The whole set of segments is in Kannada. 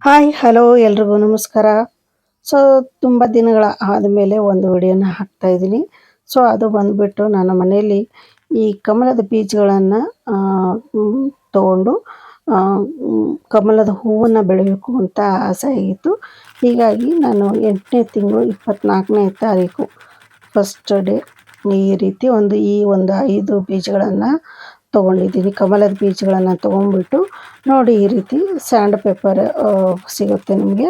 ಹಾಯ್ ಹಲೋ ಎಲ್ರಿಗೂ ನಮಸ್ಕಾರ. ಸೊ ತುಂಬ ದಿನಗಳ ಆದಮೇಲೆ ಒಂದು ವಿಡಿಯೋನ ಹಾಕ್ತಾ ಇದ್ದೀನಿ. ಸೊ ಅದು ಬಂದುಬಿಟ್ಟು ನನ್ನ ಮನೆಯಲ್ಲಿ ಈ ಕಮಲದ ಬೀಜಗಳನ್ನು ತಗೊಂಡು ಕಮಲದ ಹೂವನ್ನು ಬೆಳೆಯಬೇಕು ಅಂತ ಆಸೆ ಆಗಿತ್ತು. ಹೀಗಾಗಿ ನಾನು 8ನೇ ತಿಂಗಳು 24ನೇ ತಾರೀಕು ಫಸ್ಟ್ ಡೇ ಈ ರೀತಿ ಒಂದು 5 ಬೀಜಗಳನ್ನು ತೊಗೊಂಡಿದ್ದೀನಿ. ಕಮಲದ ಬೀಜಗಳನ್ನು ತೊಗೊಂಡ್ಬಿಟ್ಟು ನೋಡಿ, ಈ ರೀತಿ ಸ್ಯಾಂಡ್ ಪೇಪರ್ ಸಿಗುತ್ತೆ ನಿಮಗೆ.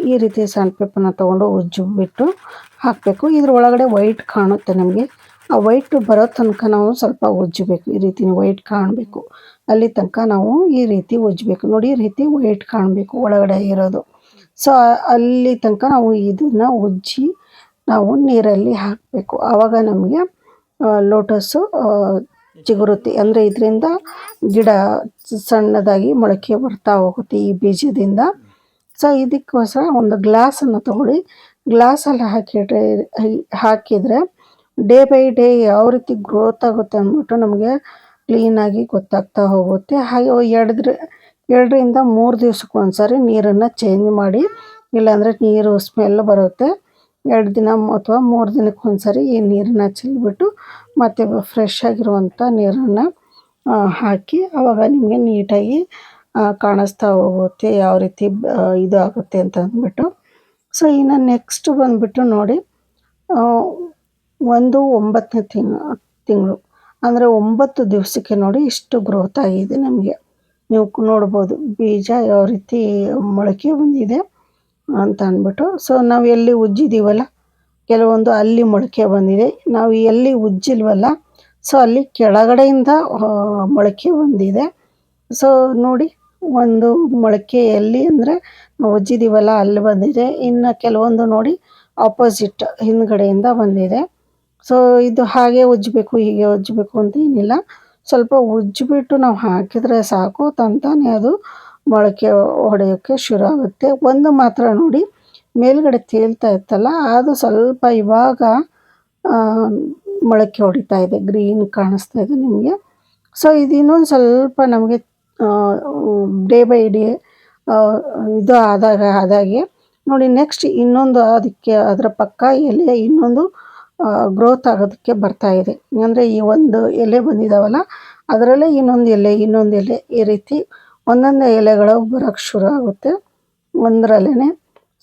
ಈ ರೀತಿ ಸ್ಯಾಂಡ್ ಪೇಪರ್ನ ತೊಗೊಂಡು ಉಜ್ಜಿಬಿಟ್ಟು ಹಾಕಬೇಕು. ಇದ್ರ ಒಳಗಡೆ ವೈಟ್ ಕಾಣುತ್ತೆ ನಮಗೆ. ಆ ವೈಟ್ ಬರೋ ತನಕ ನಾವು ಸ್ವಲ್ಪ ಉಜ್ಜಬೇಕು. ಈ ರೀತಿ ವೈಟ್ ಕಾಣಬೇಕು, ಅಲ್ಲಿ ತನಕ ನಾವು ಈ ರೀತಿ ಉಜ್ಜಬೇಕು. ನೋಡಿ, ಈ ರೀತಿ ವೈಟ್ ಕಾಣಬೇಕು ಒಳಗಡೆ ಇರೋದು. ಸೊ ಅಲ್ಲಿ ತನಕ ನಾವು ಇದನ್ನು ಉಜ್ಜಿ ನಾವು ನೀರಲ್ಲಿ ಹಾಕಬೇಕು. ಆವಾಗ ನಮಗೆ ಲೋಟಸ್ಸು ಚಿಗುರುತ್ತೆ. ಅಂದರೆ ಇದರಿಂದ ಗಿಡ ಸಣ್ಣದಾಗಿ ಮೊಳಕೆ ಬರ್ತಾ ಹೋಗುತ್ತೆ ಈ ಬೀಜದಿಂದ. ಸೊ ಇದಕ್ಕೋಸ್ಕರ ಒಂದು ಗ್ಲಾಸನ್ನು ತಗೊಳ್ಳಿ. ಗ್ಲಾಸಲ್ಲಿ ಹಾಕಿದರೆ ಡೇ ಬೈ ಡೇ ಯಾವ ರೀತಿ ಗ್ರೋತ್ ಆಗುತ್ತೆ ಅಂದ್ಬಿಟ್ಟು ನಮಗೆ ಕ್ಲೀನಾಗಿ ಗೊತ್ತಾಗ್ತಾ ಹೋಗುತ್ತೆ. ಹಾಗೆ 2ರಿಂದ 3 ದಿವಸಕ್ಕೊಂದ್ಸರಿ ನೀರನ್ನು ಚೇಂಜ್ ಮಾಡಿ, ಇಲ್ಲಾಂದರೆ ನೀರು ಸ್ಮೆಲ್ ಬರುತ್ತೆ. 2 ದಿನ ಅಥವಾ 3 ದಿನಕ್ಕೊಂದ್ಸರಿ ಈ ನೀರನ್ನ ಚೆಲ್ಲಿಬಿಟ್ಟು ಮತ್ತು ಫ್ರೆಶ್ ಆಗಿರುವಂಥ ನೀರನ್ನು ಹಾಕಿ, ಆವಾಗ ನಿಮಗೆ ನೀಟಾಗಿ ಕಾಣಿಸ್ತಾ ಹೋಗುತ್ತೆ ಯಾವ ರೀತಿ ಇದು ಆಗುತ್ತೆ ಅಂತ ಅಂದ್ಬಿಟ್ಟು. ಸೊ ಇನ್ನು ನೆಕ್ಸ್ಟ್ ಬಂದುಬಿಟ್ಟು ನೋಡಿ, 9ನೇ ತಿಂಗಳು ಅಂದರೆ 9 ದಿವಸಕ್ಕೆ ನೋಡಿ ಇಷ್ಟು ಗ್ರೋತ್ ಆಗಿದೆ ನಮಗೆ. ನೀವು ನೋಡ್ಬೋದು ಬೀಜ ಯಾವ ರೀತಿ ಮೊಳಕೆ ಬಂದಿದೆ ಅಂತ ಅಂದ್ಬಿಟ್ಟು. ಸೊ ನಾವು ಎಲ್ಲಿ ಉಜ್ಜಿದ್ದೀವಲ್ಲ, ಕೆಲವೊಂದು ಅಲ್ಲಿ ಮೊಳಕೆ ಬಂದಿದೆ. ನಾವು ಎಲ್ಲಿ ಉಜ್ಜಿಲ್ವಲ್ಲ, ಸೊ ಅಲ್ಲಿ ಕೆಳಗಡೆಯಿಂದ ಮೊಳಕೆ ಬಂದಿದೆ. ಸೊ ನೋಡಿ, ಒಂದು ಮೊಳಕೆ ಎಲ್ಲಿ ಅಂದರೆ ನಾವು ಉಜ್ಜಿದ್ದೀವಲ್ಲ ಅಲ್ಲಿ ಬಂದಿದೆ. ಇನ್ನು ಕೆಲವೊಂದು ನೋಡಿ ಆಪೋಸಿಟ್ ಹಿಂದ್ಗಡೆಯಿಂದ ಬಂದಿದೆ. ಸೊ ಇದು ಹಾಗೆ ಉಜ್ಜಬೇಕು ಹೀಗೆ ಉಜ್ಜಬೇಕು ಅಂತ ಏನಿಲ್ಲ, ಸ್ವಲ್ಪ ಉಜ್ಜಿಬಿಟ್ಟು ನಾವು ಹಾಕಿದರೆ ಸಾಕು, ತಂತಾನೆ ಅದು ಮೊಳಕೆ ಹೊಡೆಯೋಕ್ಕೆ ಶುರು ಆಗುತ್ತೆ. ಒಂದು ಮಾತ್ರ ನೋಡಿ, ಮೇಲ್ಗಡೆ ತೇಲ್ತಾ ಇತ್ತಲ್ಲ, ಅದು ಸ್ವಲ್ಪ ಇವಾಗ ಮೊಳಕೆ ಹೊಡಿತಾ ಇದೆ, ಗ್ರೀನ್ ಕಾಣಿಸ್ತಾ ಇದೆ ನಿಮಗೆ. ಸೊ ಇದು ಇನ್ನೊಂದು ಸ್ವಲ್ಪ ನಮಗೆ ಡೇ ಬೈ ಡೇ ಇದು ಆದಾಗೆ ನೋಡಿ, ನೆಕ್ಸ್ಟ್ ಇನ್ನೊಂದು ಅದಕ್ಕೆ ಅದರ ಪಕ್ಕ ಎಲೆ ಇನ್ನೊಂದು ಗ್ರೋತ್ ಆಗೋದಕ್ಕೆ ಬರ್ತಾ ಇದೆ. ಅಂದರೆ ಈ ಒಂದು ಎಲೆ ಬಂದಿದ್ದಾವಲ್ಲ, ಅದರಲ್ಲೇ ಇನ್ನೊಂದು ಎಲೆ ಈ ರೀತಿ ಒಂದೊಂದೇ ಎಲೆಗಳು ಬರೋಕ್ಕೆ ಶುರು ಆಗುತ್ತೆ ಒಂದರಲ್ಲೇ.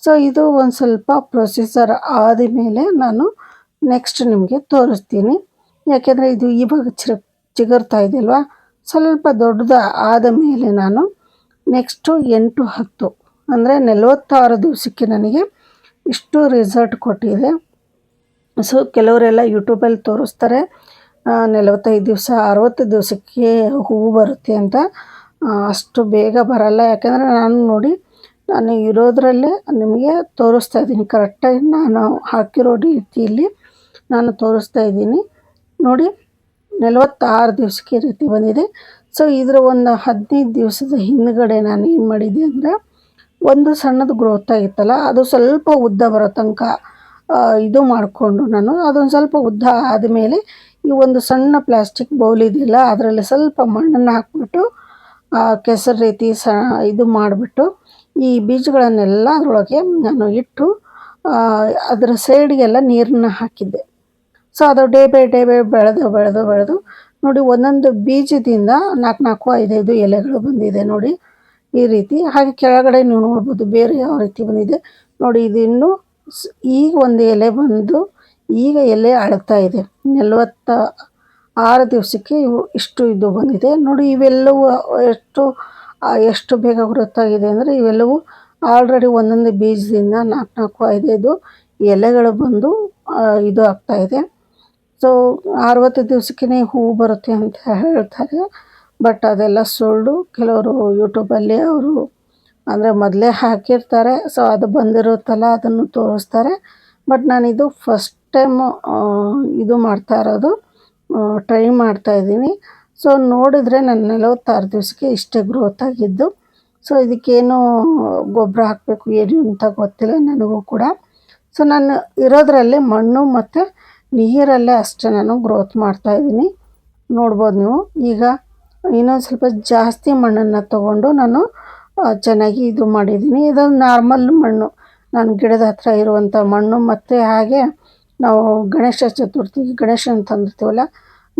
ಸೊ ಇದು ಒಂದು ಸ್ವಲ್ಪ ಪ್ರೊಸೀಜರ್ ಆದಮೇಲೆ ನಾನು ನೆಕ್ಸ್ಟ್ ನಿಮಗೆ ತೋರಿಸ್ತೀನಿ. ಯಾಕೆಂದರೆ ಇದು ಇವಾಗ ಚಿಗುರ್ತಾ ಇದೆಯಲ್ವ, ಸ್ವಲ್ಪ ದೊಡ್ಡದು ಆದ ಮೇಲೆ ನಾನು ನೆಕ್ಸ್ಟು 8-10 ಅಂದರೆ 46 ದಿವಸಕ್ಕೆ ನನಗೆ ಇಷ್ಟು ರಿಸಲ್ಟ್ ಕೊಟ್ಟಿದೆ. ಸೊ ಕೆಲವರೆಲ್ಲ ಯೂಟ್ಯೂಬಲ್ಲಿ ತೋರಿಸ್ತಾರೆ 45 ದಿವಸ 60 ದಿವಸಕ್ಕೆ ಹೂವು ಬರುತ್ತೆ ಅಂತ. ಅಷ್ಟು ಬೇಗ ಬರಲ್ಲ. ಯಾಕೆಂದರೆ ನಾನು ಇರೋದ್ರಲ್ಲೇ ನಿಮಗೆ ತೋರಿಸ್ತಾ ಇದ್ದೀನಿ, ಕರೆಕ್ಟಾಗಿ ನಾನು ಹಾಕಿರೋ ರೀತಿಯಲ್ಲಿ ನಾನು ತೋರಿಸ್ತಾ ಇದ್ದೀನಿ. ನೋಡಿ, 46 ದಿವಸಕ್ಕೆ ಈ ರೀತಿ ಬಂದಿದೆ. ಸೊ ಇದರ ಒಂದು 15 ದಿವಸದ ಹಿಂದ್ಗಡೆ ನಾನು ಏನು ಮಾಡಿದ್ದೆ ಅಂದರೆ, ಒಂದು ಸಣ್ಣದು ಗ್ರೋತ್ ಆಗಿತ್ತಲ್ಲ, ಅದು ಸ್ವಲ್ಪ ಉದ್ದ ಬರೋ ತನಕ ಇದು ಮಾಡಿಕೊಂಡು ನಾನು ಅದೊಂದು ಸ್ವಲ್ಪ ಉದ್ದ ಆದಮೇಲೆ ಈ ಒಂದು ಸಣ್ಣ ಪ್ಲಾಸ್ಟಿಕ್ ಬೌಲ್ ಇದೆಯಲ್ಲ, ಅದರಲ್ಲಿ ಸ್ವಲ್ಪ ಮಣ್ಣನ್ನು ಹಾಕ್ಬಿಟ್ಟು ಕೆಸರು ರೀತಿ ಇದು ಮಾಡಿಬಿಟ್ಟು ಈ ಬೀಜಗಳನ್ನೆಲ್ಲ ಅದರೊಳಗೆ ನಾನು ಇಟ್ಟು ಅದರ ಸೈಡಿಗೆಲ್ಲ ನೀರನ್ನ ಹಾಕಿದ್ದೆ. ಸೊ ಅದು ಡೇ ಬೈ ಬೆಳೆದು ನೋಡಿ, ಒಂದೊಂದು ಬೀಜದಿಂದ 4-5 ಎಲೆಗಳು ಬಂದಿದೆ ನೋಡಿ ಈ ರೀತಿ. ಹಾಗೆ ಕೆಳಗಡೆ ನೀವು ನೋಡ್ಬೋದು ಬೇರೆ ಯಾವ ರೀತಿ ಬಂದಿದೆ ನೋಡಿ. ಇದು ಇನ್ನೂ ಈಗ ಒಂದು ಎಲೆ ಬಂದು ಈಗ ಎಲೆ ಅಳ್ತಾ ಇದೆ. 46 ದಿವಸಕ್ಕೆ ಇಷ್ಟು ಇದು ಬಂದಿದೆ ನೋಡಿ. ಇವೆಲ್ಲವೂ ಎಷ್ಟು ಬೇಗ ಗೊತ್ತಾಗಿದೆ ಅಂದರೆ, ಇವೆಲ್ಲವೂ ಆಲ್ರೆಡಿ ಒಂದೊಂದು ಬೀಜದಿಂದ 4-5 ಎಲೆಗಳು ಬಂದು ಇದು ಆಗ್ತಾಯಿದೆ. ಸೊ 60 ದಿವಸಕ್ಕೆ ಹೂವು ಬರುತ್ತೆ ಅಂತ ಹೇಳ್ತಾರೆ, ಬಟ್ ಅದೆಲ್ಲ ಸುಳ್ಳು. ಕೆಲವರು ಯೂಟ್ಯೂಬಲ್ಲಿ ಅವರು ಅಂದರೆ ಮೊದಲೇ ಹಾಕಿರ್ತಾರೆ, ಸೊ ಅದು ಬಂದಿರುತ್ತಲ್ಲ ಅದನ್ನು ತೋರಿಸ್ತಾರೆ. ಬಟ್ ನಾನಿದು ಫಸ್ಟ್ ಟೈಮ್ ಇದು ಮಾಡ್ತಾ ಇರೋದು, ಟ್ರೈ ಮಾಡ್ತಾಯಿದ್ದೀನಿ. ಸೊ ನೋಡಿದ್ರೆ ನನ್ನ 46 ದಿವಸಕ್ಕೆ ಇಷ್ಟೇ ಗ್ರೋತ್ ಆಗಿದ್ದು. ಸೊ ಇದಕ್ಕೇನು ಗೊಬ್ಬರ ಹಾಕಬೇಕು ಏನು ಅಂತ ಗೊತ್ತಿಲ್ಲ ನನಗೂ ಕೂಡ. ಸೊ ನಾನು ಇರೋದ್ರಲ್ಲಿ ಮಣ್ಣು ಮತ್ತು ನೀರಲ್ಲೇ ಅಷ್ಟೇ ನಾನು ಗ್ರೋತ್ ಮಾಡ್ತಾಯಿದ್ದೀನಿ. ನೋಡ್ಬೋದು ನೀವು. ಈಗ ಇನ್ನೊಂದು ಸ್ವಲ್ಪ ಜಾಸ್ತಿ ಮಣ್ಣನ್ನು ತಗೊಂಡು ನಾನು ಚೆನ್ನಾಗಿ ಇದು ಮಾಡಿದ್ದೀನಿ. ಇದೊಂದು ನಾರ್ಮಲ್ ಮಣ್ಣು, ನಾನು ಗಿಡದ ಹತ್ರ ಇರುವಂಥ ಮಣ್ಣು. ಮತ್ತು ಹಾಗೆ ನಾವು ಗಣೇಶ ಚತುರ್ಥಿಗೆ ಗಣೇಶನ ತಂದಿರ್ತೀವಲ್ಲ,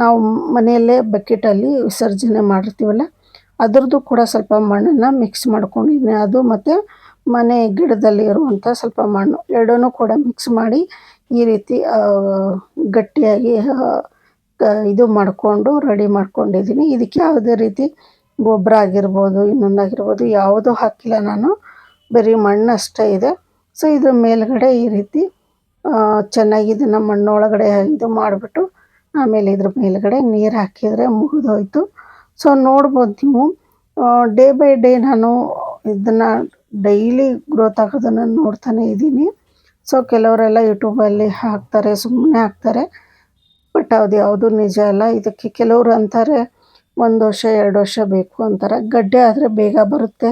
ನಾವು ಮನೆಯಲ್ಲೇ ಬಕೆಟಲ್ಲಿ ವಿಸರ್ಜನೆ ಮಾಡಿರ್ತೀವಲ್ಲ, ಅದ್ರದ್ದು ಕೂಡ ಸ್ವಲ್ಪ ಮಣ್ಣನ್ನು ಮಿಕ್ಸ್ ಮಾಡ್ಕೊಂಡಿದ್ದೀನಿ. ಅದು ಮತ್ತು ಮನೆ ಗಿಡದಲ್ಲಿ ಇರುವಂಥ ಸ್ವಲ್ಪ ಮಣ್ಣು ಎರಡನ್ನೂ ಕೂಡ ಮಿಕ್ಸ್ ಮಾಡಿ ಈ ರೀತಿ ಗಟ್ಟಿಯಾಗಿ ಇದು ಮಾಡಿಕೊಂಡು ರೆಡಿ ಮಾಡ್ಕೊಂಡಿದ್ದೀನಿ. ಇದಕ್ಕೆ ಯಾವುದೇ ರೀತಿ ಗೊಬ್ಬರ ಆಗಿರ್ಬೋದು, ಇನ್ನೊಂದಾಗಿರ್ಬೋದು, ಯಾವುದೂ ಹಾಕಿಲ್ಲ ನಾನು, ಬರೀ ಮಣ್ಣು ಅಷ್ಟೇ ಇದೆ. ಸೊ ಇದ್ರ ಮೇಲ್ಗಡೆ ಈ ರೀತಿ ಚೆನ್ನಾಗಿ ಇದನ್ನು ಮಣ್ಣೊಳಗಡೆ ಇದು ಮಾಡಿಬಿಟ್ಟು ಆಮೇಲೆ ಇದ್ರ ಮೇಲ್ಗಡೆ ನೀರು ಹಾಕಿದರೆ ಮುಗಿದೋಯ್ತು. ಸೊ ನೋಡ್ಬೋದು ನೀವು, ಡೇ ಬೈ ಡೇ ನಾನು ಇದನ್ನು ಡೈಲಿ ಗ್ರೋತ್ ಆಗೋದನ್ನು ನೋಡ್ತಾನೆ ಇದ್ದೀನಿ. ಸೊ ಕೆಲವರೆಲ್ಲ ಯೂಟ್ಯೂಬಲ್ಲಿ ಹಾಕ್ತಾರೆ, ಸುಮ್ಮನೆ ಹಾಕ್ತಾರೆ, ಬಟ್ ಅದು ಯಾವುದೂ ನಿಜ ಅಲ್ಲ. ಇದಕ್ಕೆ ಕೆಲವರು ಅಂತಾರೆ 1 ವರ್ಷ 2 ವರ್ಷ ಬೇಕು ಅಂತಾರೆ. ಗಡ್ಡೆ ಆದರೆ ಬೇಗ ಬರುತ್ತೆ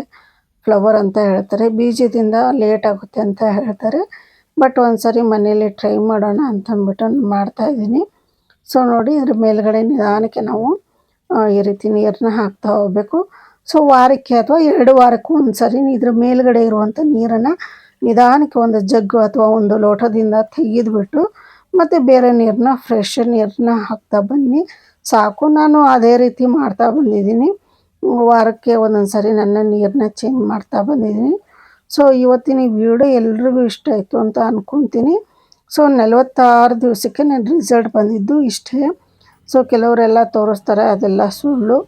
ಫ್ಲವರ್ ಅಂತ ಹೇಳ್ತಾರೆ, ಬೀಜದಿಂದ ಲೇಟ್ ಆಗುತ್ತೆ ಅಂತ ಹೇಳ್ತಾರೆ. ಬಟ್ ಒಂದು ಸರಿ ಮನೇಲಿ ಟ್ರೈ ಮಾಡೋಣ ಅಂತಂದ್ಬಿಟ್ಟು ಮಾಡ್ತಾಯಿದ್ದೀನಿ. ಸೊ ನೋಡಿ, ಇದ್ರ ಮೇಲ್ಗಡೆ ನಿಧಾನಕ್ಕೆ ನಾವು ಈ ರೀತಿ ನೀರನ್ನ ಹಾಕ್ತಾ ಹೋಗಬೇಕು. ಸೊ ವಾರಕ್ಕೆ ಅಥವಾ 2 ವಾರಕ್ಕೆ ಒಂದು ಸರಿ ಇದ್ರ ಮೇಲ್ಗಡೆ ಇರುವಂಥ ನೀರನ್ನು ನಿಧಾನಕ್ಕೆ ಒಂದು ಜಗ್ಗು ಅಥವಾ ಒಂದು ಲೋಟದಿಂದ ತೆಗೆದುಬಿಟ್ಟು ಮತ್ತು ಬೇರೆ ನೀರನ್ನ, ಫ್ರೆಶ್ ನೀರನ್ನ ಹಾಕ್ತಾ ಬನ್ನಿ, ಸಾಕು. ನಾನು ಅದೇ ರೀತಿ ಮಾಡ್ತಾ ಬಂದಿದ್ದೀನಿ. ವಾರಕ್ಕೆ ಒಂದೊಂದು ಸರಿ ನನ್ನ ನೀರನ್ನ ಚೇಂಜ್ ಮಾಡ್ತಾ ಬಂದಿದ್ದೀನಿ. ಸೊ ಇವತ್ತಿನ ಈ ವಿಡಿಯೋ ಎಲ್ರಿಗೂ ಇಷ್ಟ ಆಯಿತು ಅಂತ ಅಂದ್ಕೊತೀನಿ. ಸೊ 46 ದಿವಸಕ್ಕೆ ನನ್ನ ರಿಸಲ್ಟ್ ಬಂದಿದ್ದು ಇಷ್ಟೇ. ಸೊ ಕೆಲವರೆಲ್ಲ ತೋರಿಸ್ತಾರೆ, ಅದೆಲ್ಲ ಸುಳ್ಳು.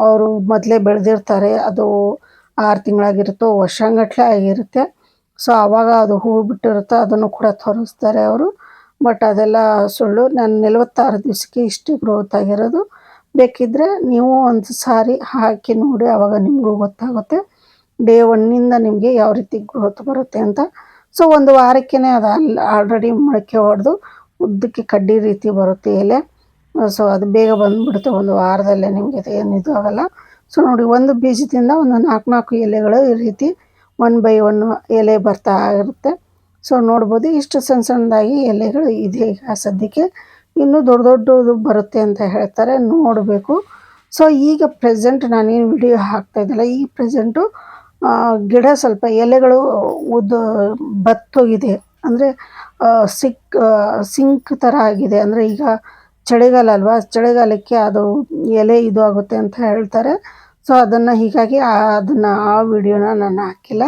ಅವರು ಮೊದಲೇ ಬೆಳೆದಿರ್ತಾರೆ, ಅದು 6 ತಿಂಗಳಾಗಿರುತ್ತೋ ವರ್ಷಗಟ್ಟಲೆ ಆಗಿರುತ್ತೆ. ಸೊ ಆವಾಗ ಅದು ಹೂವು ಬಿಟ್ಟಿರುತ್ತೆ, ಅದನ್ನು ಕೂಡ ತೋರಿಸ್ತಾರೆ ಅವರು. ಬಟ್ ಅದೆಲ್ಲ ಸುಳ್ಳು. ನಾನು 46 ದಿವಸಕ್ಕೆ ಇಷ್ಟು ಗ್ರೋತ್ ಆಗಿರೋದು. ಬೇಕಿದ್ದರೆ ನೀವು ಒಂದು ಸಾರಿ ಹಾಕಿ ನೋಡಿ, ಆವಾಗ ನಿಮಗೂ ಗೊತ್ತಾಗುತ್ತೆ ಡೇ 1ನಿಂದ ನಿಮಗೆ ಯಾವ ರೀತಿ ಗ್ರೋತ್ ಬರುತ್ತೆ ಅಂತ. ಸೊ ಒಂದು ವಾರಕ್ಕೇ ಅದು ಆಲ್ರೆಡಿ ಮೊಳಕೆ ಹೊಡೆದು ಉದ್ದಕ್ಕೆ ಕಡ್ಡಿ ರೀತಿ ಬರುತ್ತೆ ಎಲೆ. ಸೊ ಅದು ಬೇಗ ಬಂದುಬಿಡುತ್ತೆ, ಒಂದು ವಾರದಲ್ಲೇ ನಿಮಗೆ ಏನು ಇದು ಆಗೋಲ್ಲ. ಸೊ ನೋಡಿ, ಒಂದು ಬೀಜದಿಂದ ಒಂದು 4 ಎಲೆಗಳು ಈ ರೀತಿ 1 ಬೈ 1 ಎಲೆ ಬರ್ತಾ ಇರುತ್ತೆ. ಸೊ ನೋಡ್ಬೋದು, ಇಷ್ಟು ಸಣ್ಣ ಸಣ್ಣದಾಗಿ ಎಲೆಗಳು ಇದೆ. ಈಗ ಸದ್ಯಕ್ಕೆ ಇನ್ನೂ ದೊಡ್ಡ ದೊಡ್ಡದು ಬರುತ್ತೆ ಅಂತ ಹೇಳ್ತಾರೆ, ನೋಡಬೇಕು. ಸೊ ಈಗ ಪ್ರೆಸೆಂಟ್ ನಾನೇನು ವಿಡಿಯೋ ಹಾಕ್ತಾಯಿದ್ದಲ್ಲ, ಈ ಪ್ರೆಸೆಂಟು ಗಿಡ ಸ್ವಲ್ಪ ಎಲೆಗಳು ಬತ್ತೋಗಿದೆ, ಅಂದರೆ ಸಿಂಕ್ ಥರ ಆಗಿದೆ. ಅಂದರೆ ಈಗ ಚಳಿಗಾಲ ಅಲ್ವಾ, ಚಳಿಗಾಲಕ್ಕೆ ಅದು ಎಲೆ ಇದು ಆಗುತ್ತೆ ಅಂತ ಹೇಳ್ತಾರೆ. ಸೊ ಅದನ್ನು ಹೀಗಾಗಿ ಆ ವಿಡಿಯೋನ ನಾನು ಹಾಕಿಲ್ಲ.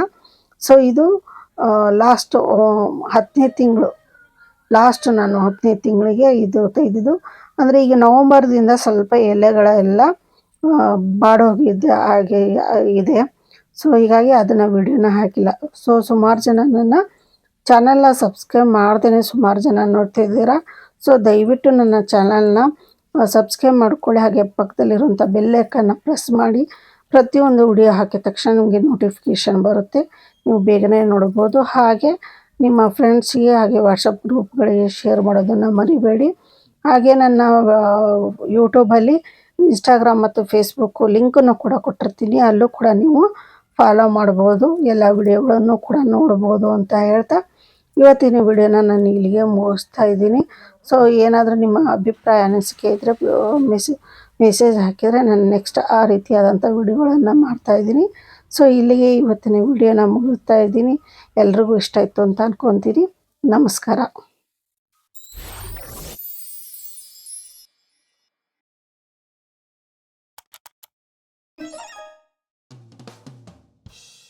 ಸೊ ಇದು ಲಾಸ್ಟ್ 10ನೇ ತಿಂಗಳು, ನಾನು 10ನೇ ತಿಂಗಳಿಗೆ ಇದು ತೆಗೆದಿದ್ದು. ಅಂದರೆ ಈಗ ನವಂಬರ್ದಿಂದ ಸ್ವಲ್ಪ ಎಲೆಗಳೆಲ್ಲ ಬಾಡೋಗಿದ್ದೆ ಹಾಗೆ ಇದೆ. ಸೊ ಹೀಗಾಗಿ ಅದನ್ನು ವಿಡಿಯೋನ ಹಾಕಿಲ್ಲ. ಸೊ ಸುಮಾರು ಜನ ನನ್ನ ಚಾನಲ್ನ ಸಬ್ಸ್ಕ್ರೈಬ್ ಮಾಡ್ದೇ ಸುಮಾರು ಜನ ನೋಡ್ತಿದ್ದೀರಾ. ಸೊ ದಯವಿಟ್ಟು ನನ್ನ ಚಾನಲ್ನ ಸಬ್ಸ್ಕ್ರೈಬ್ ಮಾಡ್ಕೊಳ್ಳಿ, ಹಾಗೆ ಪಕ್ಕದಲ್ಲಿರುವಂಥ ಬೆಲ್ಲೈಕನ್ನ ಪ್ರೆಸ್ ಮಾಡಿ. ಪ್ರತಿಯೊಂದು ವಿಡಿಯೋ ಹಾಕಿದ ತಕ್ಷಣ ನಿಮಗೆ ನೋಟಿಫಿಕೇಷನ್ ಬರುತ್ತೆ, ನೀವು ಬೇಗನೆ ನೋಡ್ಬೋದು. ಹಾಗೆ ನಿಮ್ಮ ಫ್ರೆಂಡ್ಸಿಗೆ ಹಾಗೆ ವಾಟ್ಸಪ್ ಗ್ರೂಪ್ಗಳಿಗೆ ಶೇರ್ ಮಾಡೋದನ್ನು ಮರಿಬೇಡಿ. ಹಾಗೆ ನನ್ನ ಯೂಟ್ಯೂಬಲ್ಲಿ ಇನ್ಸ್ಟಾಗ್ರಾಮ್ ಮತ್ತು ಫೇಸ್ಬುಕ್ಕು ಲಿಂಕನ್ನು ಕೂಡ ಕೊಟ್ಟಿರ್ತೀನಿ, ಅಲ್ಲೂ ಕೂಡ ನೀವು ಫಾಲೋ ಮಾಡ್ಬೋದು, ಎಲ್ಲ ವಿಡಿಯೋಗಳನ್ನು ಕೂಡ ನೋಡ್ಬೋದು ಅಂತ ಹೇಳ್ತಾ ಇವತ್ತಿನ ವಿಡಿಯೋನ ನಾನು ಇಲ್ಲಿಗೆ ಮುಗಿಸ್ತಾ ಇದ್ದೀನಿ. ಸೊ ಏನಾದರೂ ನಿಮ್ಮ ಅಭಿಪ್ರಾಯ ಅನಿಸಿಕೆ ಇದ್ದರೆ ಮೆಸೇಜ್ ಹಾಕಿದರೆ ನಾನು ನೆಕ್ಸ್ಟ್ ಆ ರೀತಿಯಾದಂಥ ವಿಡಿಯೋಗಳನ್ನು ಮಾಡ್ತಾಯಿದ್ದೀನಿ. ಸೊ ಇಲ್ಲಿಗೆ ಇವತ್ತಿನ ವಿಡಿಯೋನ ಮುಗಿಸ್ತಾ ಇದ್ದೀನಿ. ಎಲ್ರಿಗೂ ಇಷ್ಟ ಆಯಿತು ಅಂತ ಅಂದ್ಕೊತೀನಿ. ನಮಸ್ಕಾರ.